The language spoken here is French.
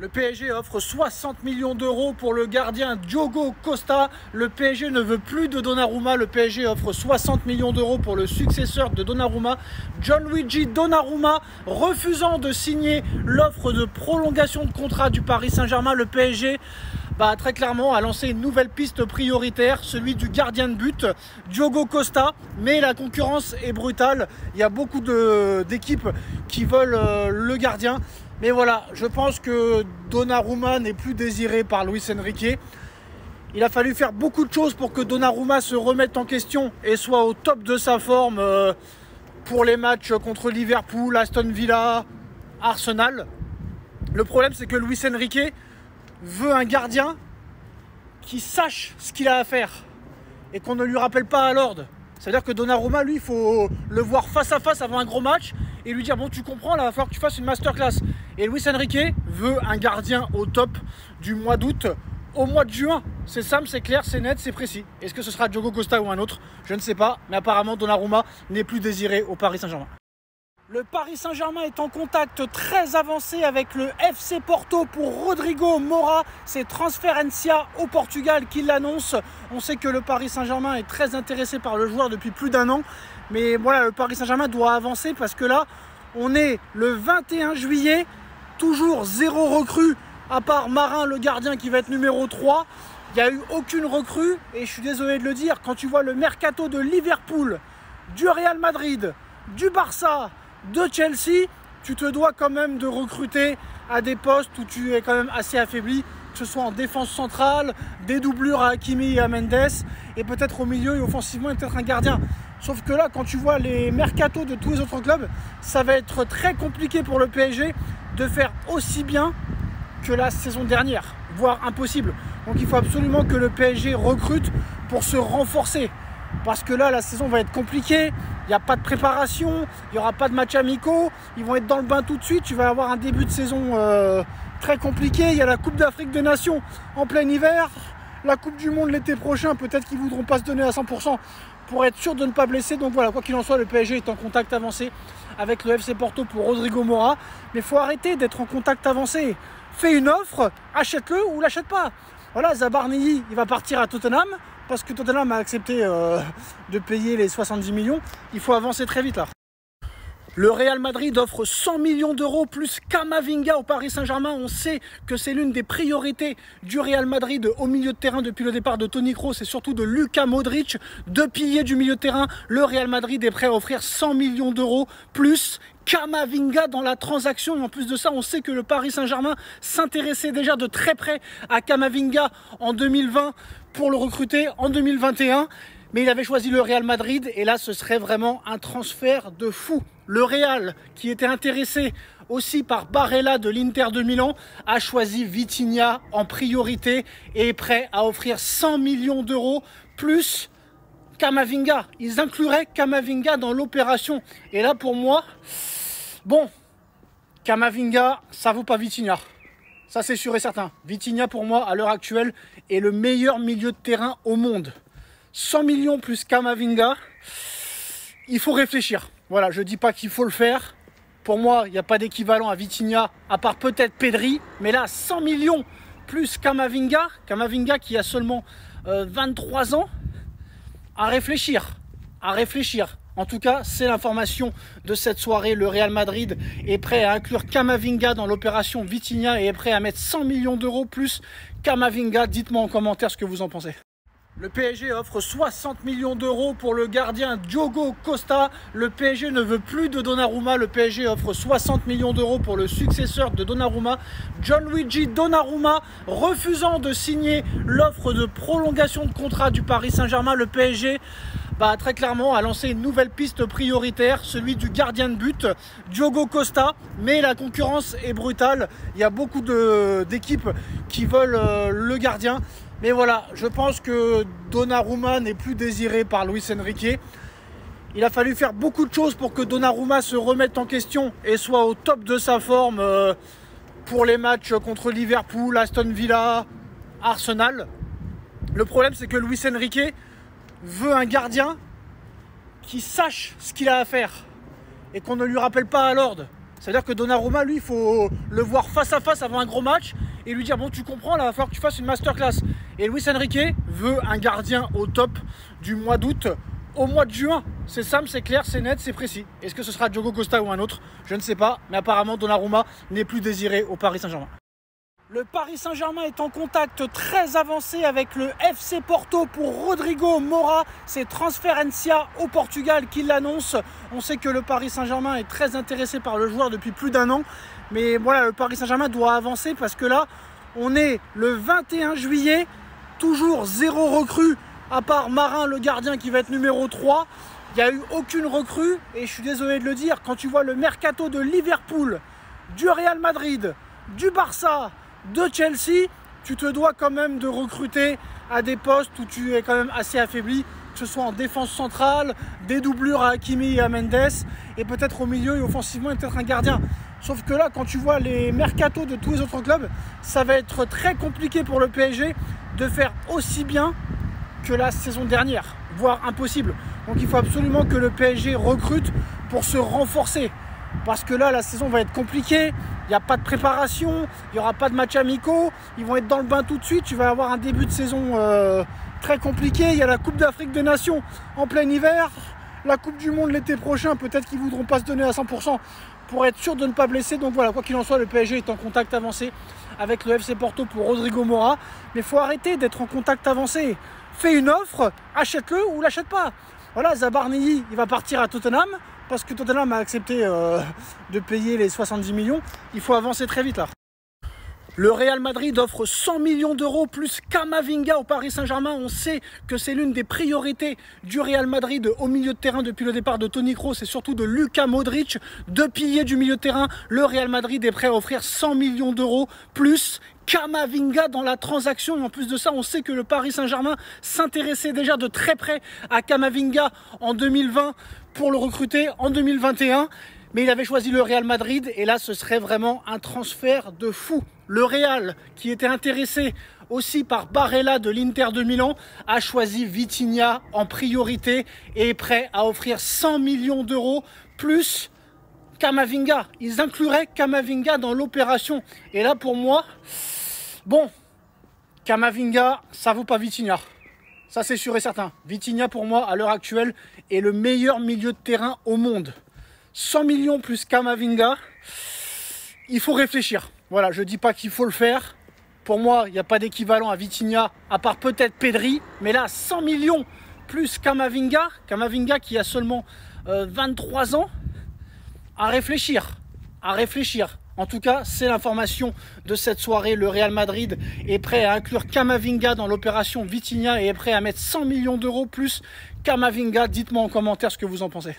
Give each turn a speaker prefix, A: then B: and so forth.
A: Le PSG offre 60 millions d'euros pour le gardien Diogo Costa. Le PSG ne veut plus de Donnarumma. Le PSG offre 60 millions d'euros pour le successeur de Donnarumma, Gianluigi Donnarumma, refusant de signer l'offre de prolongation de contrat du Paris Saint-Germain. Le PSG très clairement a lancé une nouvelle piste prioritaire, celui du gardien de but, Diogo Costa. Mais la concurrence est brutale. Il y a beaucoup d'équipes qui veulent le gardien. Mais voilà, je pense que Donnarumma n'est plus désiré par Luis Enrique. Il a fallu faire beaucoup de choses pour que Donnarumma se remette en question et soit au top de sa forme pour les matchs contre Liverpool, Aston Villa, Arsenal. Le problème, c'est que Luis Enrique veut un gardien qui sache ce qu'il a à faire et qu'on ne lui rappelle pas à l'ordre. C'est-à-dire que Donnarumma, lui, il faut le voir face à face avant un gros match et lui dire « Bon, tu comprends, là, il va falloir que tu fasses une masterclass ». Et Luis Enrique veut un gardien au top du mois d'août au mois de juin. C'est simple, c'est clair, c'est net, c'est précis. Est-ce que ce sera Diogo Costa ou un autre? Je ne sais pas, mais apparemment Donnarumma n'est plus désiré au Paris Saint-Germain. Le Paris Saint-Germain est en contact très avancé avec le FC Porto pour Rodrigo Moura. C'est Transferencia au Portugal qui l'annonce. On sait que le Paris Saint-Germain est très intéressé par le joueur depuis plus d'un an. Mais voilà, le Paris Saint-Germain doit avancer parce que là, on est le 21 juillet, toujours zéro recrue, à part Marin, le gardien qui va être numéro 3. Il n'y a eu aucune recrue et je suis désolé de le dire, quand tu vois le mercato de Liverpool, du Real Madrid, du Barça, de Chelsea, tu te dois quand même de recruter à des postes où tu es quand même assez affaibli, que ce soit en défense centrale, des doublures à Hakimi et à Mendes, et peut-être au milieu et offensivement et peut-être un gardien. Sauf que là, quand tu vois les mercatos de tous les autres clubs, ça va être très compliqué pour le PSG de faire aussi bien que la saison dernière, voire impossible. Donc il faut absolument que le PSG recrute pour se renforcer. Parce que là, la saison va être compliquée, il n'y a pas de préparation, il n'y aura pas de matchs amicaux, ils vont être dans le bain tout de suite, tu vas avoir un début de saison très compliqué. Il y a la Coupe d'Afrique des Nations en plein hiver, la Coupe du Monde l'été prochain, peut-être qu'ils ne voudront pas se donner à 100% pour être sûr de ne pas blesser. Donc voilà, quoi qu'il en soit, le PSG est en contact avancé avec le FC Porto pour Rodrigo Moura. Mais il faut arrêter d'être en contact avancé. Fais une offre, achète-le ou l'achète pas. Voilà, Zabarnyi, il va partir à Tottenham parce que Tottenham a accepté de payer les 70 millions. Il faut avancer très vite là. Le Real Madrid offre 100 millions d'euros plus Camavinga au Paris Saint-Germain. On sait que c'est l'une des priorités du Real Madrid au milieu de terrain depuis le départ de Toni Kroos et surtout de Luka Modric, deux piliers du milieu de terrain. Le Real Madrid est prêt à offrir 100 millions d'euros plus Camavinga dans la transaction. Et en plus de ça, on sait que le Paris Saint-Germain s'intéressait déjà de très près à Camavinga en 2020 pour le recruter en 2021. Mais il avait choisi le Real Madrid et là, ce serait vraiment un transfert de fou. Le Real, qui était intéressé aussi par Barella de l'Inter de Milan, a choisi Vitinha en priorité et est prêt à offrir 100 millions d'euros plus Camavinga. Ils incluraient Camavinga dans l'opération. Et là, pour moi, bon, Camavinga, ça vaut pas Vitinha. Ça, c'est sûr et certain. Vitinha, pour moi, à l'heure actuelle, est le meilleur milieu de terrain au monde. 100 millions plus Camavinga, il faut réfléchir. Voilà, je ne dis pas qu'il faut le faire. Pour moi, il n'y a pas d'équivalent à Vitinha, à part peut-être Pedri. Mais là, 100 millions plus Camavinga, Camavinga qui a seulement 23 ans, à réfléchir. À réfléchir. En tout cas, c'est l'information de cette soirée. Le Real Madrid est prêt à inclure Camavinga dans l'opération Vitinha et est prêt à mettre 100 millions d'euros plus Camavinga. Dites-moi en commentaire ce que vous en pensez. Le PSG offre 60 millions d'euros pour le gardien Diogo Costa. Le PSG ne veut plus de Donnarumma. Le PSG offre 60 millions d'euros pour le successeur de Donnarumma, Gianluigi Donnarumma, refusant de signer l'offre de prolongation de contrat du Paris Saint-Germain. Le PSG très clairement a lancé une nouvelle piste prioritaire, celui du gardien de but, Diogo Costa. Mais la concurrence est brutale. Il y a beaucoup d'équipes qui veulent le gardien. Mais voilà, je pense que Donnarumma n'est plus désiré par Luis Enrique. Il a fallu faire beaucoup de choses pour que Donnarumma se remette en question et soit au top de sa forme pour les matchs contre Liverpool, Aston Villa, Arsenal. Le problème, c'est que Luis Enrique veut un gardien qui sache ce qu'il a à faire et qu'on ne lui rappelle pas à l'ordre. C'est-à-dire que Donnarumma, lui, il faut le voir face à face avant un gros match et lui dire bon, tu comprends, là, il va falloir que tu fasses une masterclass. Et Luis Enrique veut un gardien au top du mois d'août au mois de juin. C'est simple, c'est clair, c'est net, c'est précis. Est-ce que ce sera Diogo Costa ou un autre? Je ne sais pas, mais apparemment Donnarumma n'est plus désiré au Paris Saint-Germain. Le Paris Saint-Germain est en contact très avancé avec le FC Porto pour Rodrigo Moura. C'est Transferencia au Portugal qui l'annonce. On sait que le Paris Saint-Germain est très intéressé par le joueur depuis plus d'1 an. Mais voilà, le Paris Saint-Germain doit avancer parce que là, on est le 21 juillet, toujours 0 recrue, à part Marin, le gardien qui va être numéro 3. Il n'y a eu aucune recrue et je suis désolé de le dire, quand tu vois le mercato de Liverpool, du Real Madrid, du Barça, de Chelsea, tu te dois quand même de recruter à des postes où tu es quand même assez affaibli, que ce soit en défense centrale, des doublures à Hakimi et à Mendes, et peut-être au milieu et offensivement et peut-être un gardien. Sauf que là, quand tu vois les mercatos de tous les autres clubs, ça va être très compliqué pour le PSG de faire aussi bien que la saison dernière, voire impossible. Donc il faut absolument que le PSG recrute pour se renforcer. Parce que là, la saison va être compliquée, il n'y a pas de préparation, il n'y aura pas de matchs amicaux, ils vont être dans le bain tout de suite, tu vas avoir un début de saison très compliqué, il y a la Coupe d'Afrique des Nations en plein hiver, la Coupe du Monde l'été prochain, peut-être qu'ils ne voudront pas se donner à 100% pour être sûr de ne pas blesser, donc voilà, quoi qu'il en soit, le PSG est en contact avancé avec le FC Porto pour Rodrigo Moura, mais il faut arrêter d'être en contact avancé, fais une offre, achète-le ou l'achète pas. Voilà, Zabarnyi, il va partir à Tottenham, parce que Tottenham a accepté de payer les 70 millions. Il faut avancer très vite là. Le Real Madrid offre 100 millions d'euros plus Camavinga au Paris Saint-Germain. On sait que c'est l'une des priorités du Real Madrid au milieu de terrain depuis le départ de Toni Kroos et surtout de Luka Modric. Deux piliers du milieu de terrain. Le Real Madrid est prêt à offrir 100 millions d'euros plus Camavinga dans la transaction. Et en plus de ça, on sait que le Paris Saint-Germain s'intéressait déjà de très près à Camavinga en 2020 pour le recruter en 2021. Mais il avait choisi le Real Madrid et là ce serait vraiment un transfert de fou. Le Real, qui était intéressé aussi par Barella de l'Inter de Milan, a choisi Vitinha en priorité et est prêt à offrir 100 millions d'euros plus Camavinga. Ils incluraient Camavinga dans l'opération. Et là pour moi, bon, Camavinga, ça vaut pas Vitinha. Ça c'est sûr et certain. Vitinha pour moi à l'heure actuelle est le meilleur milieu de terrain au monde. 100 millions plus Camavinga, il faut réfléchir. Voilà, je dis pas qu'il faut le faire. Pour moi, il n'y a pas d'équivalent à Vitinha, à part peut-être Pedri. Mais là, 100 millions plus Camavinga, Camavinga qui a seulement 23 ans, à réfléchir. À réfléchir. En tout cas, c'est l'information de cette soirée. Le Real Madrid est prêt à inclure Camavinga dans l'opération Vitinha et est prêt à mettre 100 millions d'euros plus Camavinga. Dites-moi en commentaire ce que vous en pensez.